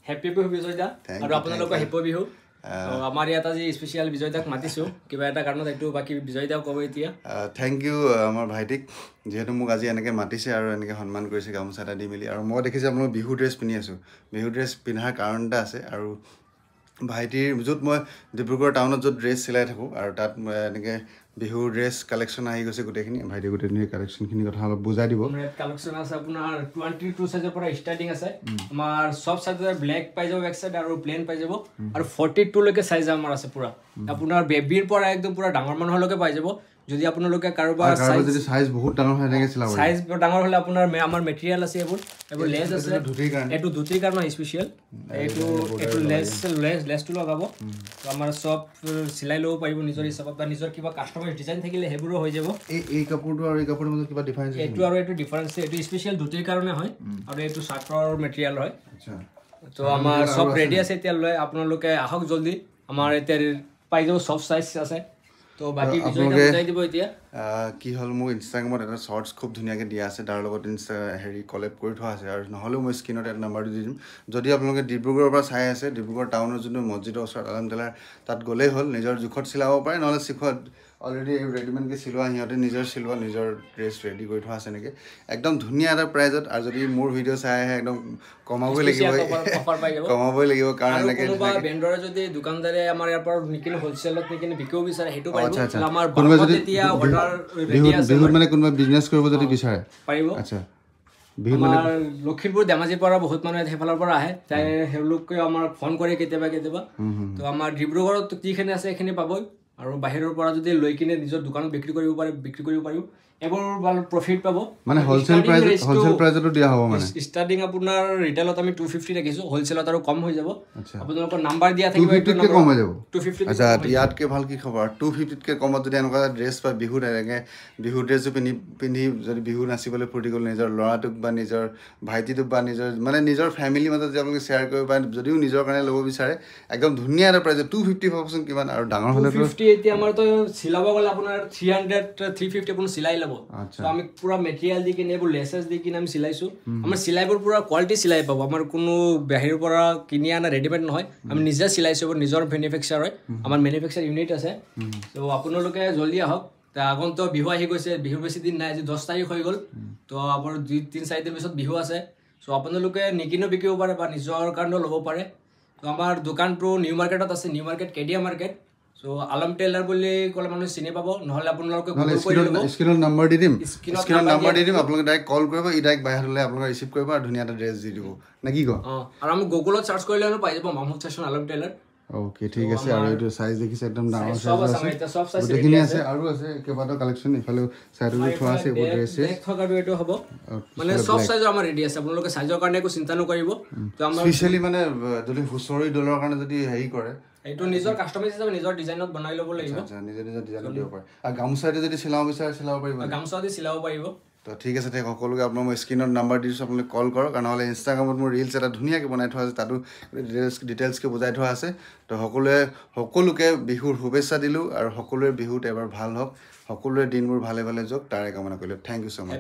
happy Bihu বিজয় দা আৰু আপোনালোকক happy Bihu আমাৰ ইয়াত আজি স্পেচিয়েল বিজয় দাক মাতিছো কিবা এটা কাৰণত এইটো বাকি বিজয় দাও ক'ব এতিয়া থ্যাংক ইউ আমাৰ ভাইটিক যেহেতু মোক আজি এনেকৈ মাতিছে আৰু এনেকৈ সন্মান কৰিছে গামোচা এটা দি মেলি আৰু মই দেখিছোঁ আপোনালোক বিহু ড্ৰেছ পিন্ধি আছোঁ বিহু ড্ৰেছ পিন্ধাৰ কাৰণ এটা আছে আৰু ভাইটিৰ য'ত মই ডিব্ৰুগড় টাউনত য'ত ড্ৰেছ চিলাই থাকোঁ আৰু তাত এনেকৈ বিহু ড্ৰেছ কালেকশ্যন আহি গৈছে গোটেইখিনি ভাইটি গোটেইখিনি কালেকশ্যনখিনি কথা অলপ বুজাই দিব কালেকশ্যন আছে আপোনাৰ 22 সাইজৰ পৰা ষ্টাৰ্টিং আছে আমাৰ সব সাইজৰ ব্লেক পাই যাব এক সাইড আৰু প্লেন পাই যাব আৰু 42 লৈকে সাইজ আমাৰ আছে পুৰা আপোনাৰ বেবিৰ পৰা একদম পুৰা ডাঙৰ মানুহলৈকে পাই যাব যদি আপোনালোকে কাৰোবাৰ সাইজ বহুত ডাঙৰ হয় এনেকৈ চিলাব সাইজ ডাঙৰ হ'লে আপোনাৰ আমাৰ মেটেৰিয়েল আছে এইবোৰ লেছ আছে এইটো ধুতিৰ কাৰণে স্পেচিয়েল এইটো লেছটো লগাব তো আমাৰ সব চিলাই ল'ব পাৰিব নিজৰ হিচাপত বা নিজৰ কিবা কাষ্টমাইজ ডিজাইন থাকিলে সেইবোৰো হৈ যাব এই কাপোৰটো আৰু এই কাপোৰৰ মাজত কিবা ডিফাৰেন্স আছে এইটো আৰু এইটো ডিফাৰেন্স এইটো স্পেচিয়েল ধুতিৰ কাৰণে হয় আৰু এইটো চাৰ্টৰ মেটেৰিয়েল হয় আচ্ছা তো আমাৰ সব ৰেডি আছে এতিয়া লৈ আপোনালোকে আহক জলদি আমাৰ এতিয়া পাই যাব সব সাইজ আছে তো বাকি বিজয় বুজাই দিব এতিয়া কি হ'ল মোৰ ইনষ্টাগ্ৰামত এটা শ্বৰ্টছ খুব ধুনীয়াকৈ দিয়া আছে তাৰ লগত হেৰি কলেব কৰি থোৱা আছে আৰু নহ'লেও মই স্ক্ৰীণত এটা নাম্বাৰটো দি দিম যদি আপোনালোকে ডিব্ৰুগড়ৰ পৰা চাই আছে ডিব্ৰুগড় টাউনৰ যোনটো মছজিদৰ ওচৰত আলমতলাৰ তাত গ'লেই হ'ল নিজৰ জোখত চিলাব পাৰে নহ'লে চিখত অলৰেডি ৰেডিমেডকৈ চিলোৱা সিহঁতে নিজৰ চিলোৱা নিজৰ ড্ৰেছ ৰেডি কৰি থোৱা আছে এনেকৈ একদম ধুনীয়া এটা প্ৰাইজত আৰু যদি মোৰ ভিডিঅ' চাই আহে একদম কমাবই লাগিব কাৰণ এনেকৈ ভেণ্ডৰে যদি দোকানদাৰে আমাৰ ইয়াৰ পৰা নিকিনে হ'লচেলত নিকিনে বিকিব বিচাৰে সেইটো আমাৰ বিহুত মানে কোনোবা বিজনেছ কৰিব যদি বিচাৰে পাৰিব আচ্ছা লখিমপুৰ ধেমাজিৰ পৰা বহুত মানুহে সেইফালৰ পৰা আহে তাই সেইলোকে আমাৰ ফোন কৰে কেতিয়াবা তো আমাৰ ডিব্ৰুগড়ত যিখিনি আছে সেইখিনি পাবই আৰু বাহিৰৰ পৰা যদি লৈ কিনে নিজৰ দোকানত বিক্ৰী কৰিব পাৰিব এবোৰ ভাল প্ৰফিট পাব মানে হ'লসেল প্ৰাইজতো দিয়া হ'ব মানে ষ্টাৰ্টিং আপোনাৰ ৰিটেইলত আমি 250 ৰাখিছো হ'লসেলত আৰু কম হৈ যাব আপোনালোকৰ নাম্বাৰ দিয়া থাকিব 250 কে কম হৈ যাব 250 আচ্ছা ইয়াতকে ভাল কি খবৰ 250 কে কমত যদি এনেকুৱা ড্ৰেছ বা বিহু এনেকৈ বিহু ড্ৰেছটো পিন্ধি যদি বিহু নাচিবলৈ ফূৰ্তি কৰিলে নিজৰ ল'ৰাটোক বা নিজৰ ভাইটিটোক বা নিজৰ মানে নিজৰ ফেমিলিৰ মাজত যদি আপোনালোকে শ্বেয়াৰ কৰিব পাৰে যদিও নিজৰ কাৰণে ল'ব বিচাৰে একদম ধুনীয়া এটা প্ৰাইজ 250 ভাবচোন কিমান আৰু ডাঙৰ হ'লে 250 এতিয়া আমাৰতো চিলাব গ'লে আপোনাৰ 300 350 আপুনি চিলাই ল'ব তো আমি পুৰা মেটেৰিয়েল দি কিনে এইবোৰ লেছেছ দি কিনে আমি চিলাইছোঁ আমাৰ চিলাইবোৰ পুৰা কোৱালিটি চিলাই পাব আমাৰ কোনো বাহিৰৰ পৰা কিনি আনা ৰেডিমেড নহয় আমি নিজে চিলাইছোঁ নিজৰ মেনুফেকচাৰ হয় আমাৰ মেনুফেকচাৰ ইউনিট আছে তো আপোনালোকে জলদি আহক আগন্ত বিহু আহি গৈছে বিহু বেছি দিন নাই আজি 10 তাৰিখ হৈ গ'ল তো আপোনাৰ 2-3-4 দিন পিছত বিহু আছে চ' আপোনালোকে নিকিনেও বিকিব পাৰে বা নিজৰ কাৰণেও ল'ব পাৰে তো আমাৰ দোকানটো নিউ মাৰ্কেটত আছে new market Kedia market so Alam tailor বুলি ক'লে মানুহ চিনি পাব নহ'লে আপোনালোকে গুগল কৰি ল'ব স্ক্ৰীনত নাম্বাৰ দি দিম আপোনালোকে ডাইৰেক্ট কল কৰিব ই ডাইৰেক্ট বাহিৰত হ'লে আপোনালোকে ৰিচিভ কৰিব আৰু ধুনীয়া এটা ড্ৰেছ দি দিব নে কি কয় আৰু আমি গুগলত চাৰ্চ কৰিলে পাই যাব Mahmood fashion Alam tailor okay ঠিক আছে আৰু এইটো সাইজ দেখিছে একদম ডাঙৰ সাইজ আছে গোটেইখিনি আছে আৰু আছে কেইবাটাও কালেকশ্যন ইফালে সাইডলৈ থোৱা আছে এইবোৰ ড্ৰেছ থকাটো এইটো হ'ব মানে সব সাইজৰ আমাৰ ৰেডি আছে আপোনালোকে সাইজৰ কাৰণে একো চিন্তা নকৰিব তো আমাৰ স্পেশালি মানে যদি হুঁচৰি দলৰ কাৰণে যদি হেৰি কৰে এইটো নিজৰ কাস্টমাইজ হিচাপে নিজৰ ডিজাইনত বনাই ল'ব লাগিব আচ্ছা নিজৰ ডিজাইনত দিব পাৰে আৰু গামোচাতে যদি চিলাব বিচাৰে চিলাব পাৰিব গামোচাতে চিলাব পাৰিব তো ঠিক আছে সকলোকে আপোনাক মই স্ক্ৰীনত নাম্বাৰ দিছোঁ আপোনালোকে কল কৰক আৰু নহ'লে ইনষ্টাগ্ৰামত মোৰ ৰিলছ এটা ধুনীয়াকৈ বনাই থোৱা আছে তাতো ডিটেইলছকৈ বুজাই থোৱা আছে তো সকলোকে বিহুৰ শুভেচ্ছা দিলোঁ আৰু সকলোৰে বিহুত এবাৰ ভাল হওক সকলোৰে দিনবোৰ ভালে ভালে যাওক তাৰে কামনা কৰিলোঁ থেংক ইউ ছ' মাছ